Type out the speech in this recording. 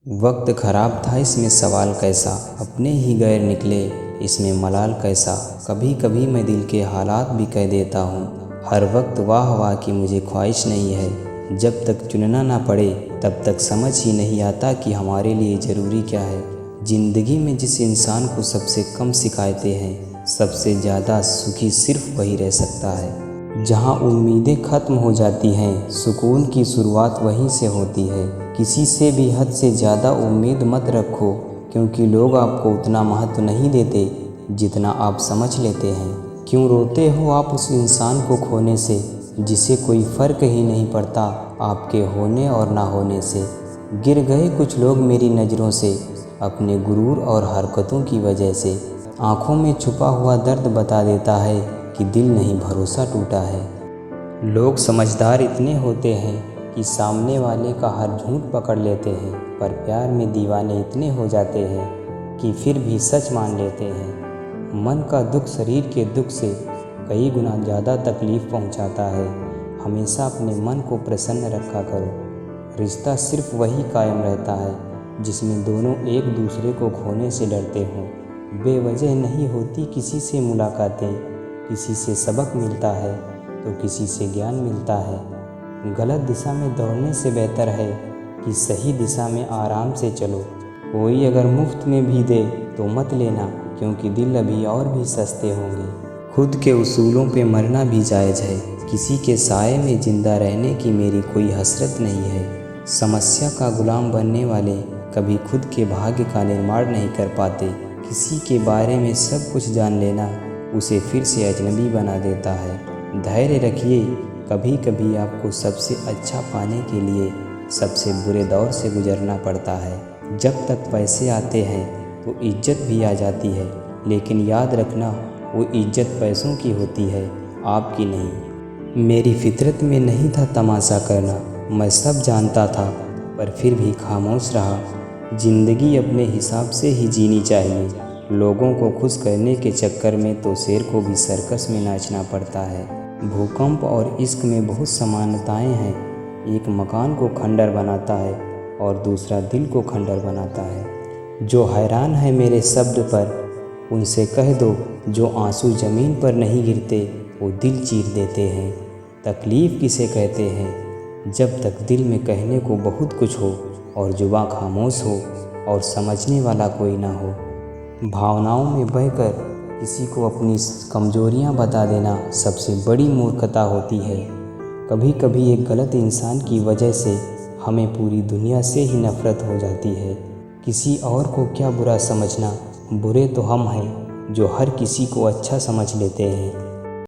वक्त ख़राब था इसमें सवाल कैसा, अपने ही गैर निकले इसमें मलाल कैसा। कभी कभी मैं दिल के हालात भी कह देता हूँ, हर वक्त वाह वाह की मुझे ख्वाहिश नहीं है। जब तक चुनना ना पड़े तब तक समझ ही नहीं आता कि हमारे लिए ज़रूरी क्या है। ज़िंदगी में जिस इंसान को सबसे कम शिकायतें हैं, सबसे ज़्यादा सुखी सिर्फ वही रह सकता है। जहाँ उम्मीदें ख़त्म हो जाती हैं, सुकून की शुरुआत वहीं से होती है। किसी से भी हद से ज़्यादा उम्मीद मत रखो, क्योंकि लोग आपको उतना महत्व नहीं देते जितना आप समझ लेते हैं। क्यों रोते हो आप उस इंसान को खोने से, जिसे कोई फ़र्क ही नहीं पड़ता आपके होने और ना होने से। गिर गए कुछ लोग मेरी नज़रों से, अपने गुरूर और हरकतों की वजह से। आँखों में छुपा हुआ दर्द बता देता है कि दिल नहीं, भरोसा टूटा है। लोग समझदार इतने होते हैं कि सामने वाले का हर झूठ पकड़ लेते हैं, पर प्यार में दीवाने इतने हो जाते हैं कि फिर भी सच मान लेते हैं। मन का दुख शरीर के दुख से कई गुना ज़्यादा तकलीफ़ पहुंचाता है। हमेशा अपने मन को प्रसन्न रखा करो। रिश्ता सिर्फ वही कायम रहता है जिसमें दोनों एक दूसरे को खोने से डरते हों। बेवजह नहीं होती किसी से मुलाकातें, किसी से सबक मिलता है तो किसी से ज्ञान मिलता है। गलत दिशा में दौड़ने से बेहतर है कि सही दिशा में आराम से चलो। कोई अगर मुफ्त में भी दे तो मत लेना, क्योंकि दिल अभी और भी सस्ते होंगे। खुद के उसूलों पे मरना भी जायज़ है, किसी के साए में ज़िंदा रहने की मेरी कोई हसरत नहीं है। समस्या का गुलाम बनने वाले कभी खुद के भाग्य का निर्माण नहीं कर पाते। किसी के बारे में सब कुछ जान लेना उसे फिर से अजनबी बना देता है। धैर्य रखिए, कभी कभी आपको सबसे अच्छा पाने के लिए सबसे बुरे दौर से गुजरना पड़ता है। जब तक पैसे आते हैं तो इज्जत भी आ जाती है, लेकिन याद रखना वो इज्जत पैसों की होती है, आपकी नहीं। मेरी फितरत में नहीं था तमाशा करना, मैं सब जानता था पर फिर भी खामोश रहा। ज़िंदगी अपने हिसाब से ही जीनी चाहिए। लोगों को खुश करने के चक्कर में तो शेर को भी सर्कस में नाचना पड़ता है। भूकंप और इश्क में बहुत समानताएं हैं। एक मकान को खंडर बनाता है और दूसरा दिल को खंडर बनाता है। जो हैरान है मेरे शब्द पर उनसे कह दो, जो आंसू ज़मीन पर नहीं गिरते वो दिल चीर देते हैं। तकलीफ़ किसे कहते हैं? जब तक दिल में कहने को बहुत कुछ हो और जुबां खामोश हो और समझने वाला कोई ना हो। भावनाओं में बहकर किसी को अपनी कमजोरियां बता देना सबसे बड़ी मूर्खता होती है। कभी कभी एक गलत इंसान की वजह से हमें पूरी दुनिया से ही नफ़रत हो जाती है। किसी और को क्या बुरा समझना, बुरे तो हम हैं जो हर किसी को अच्छा समझ लेते हैं।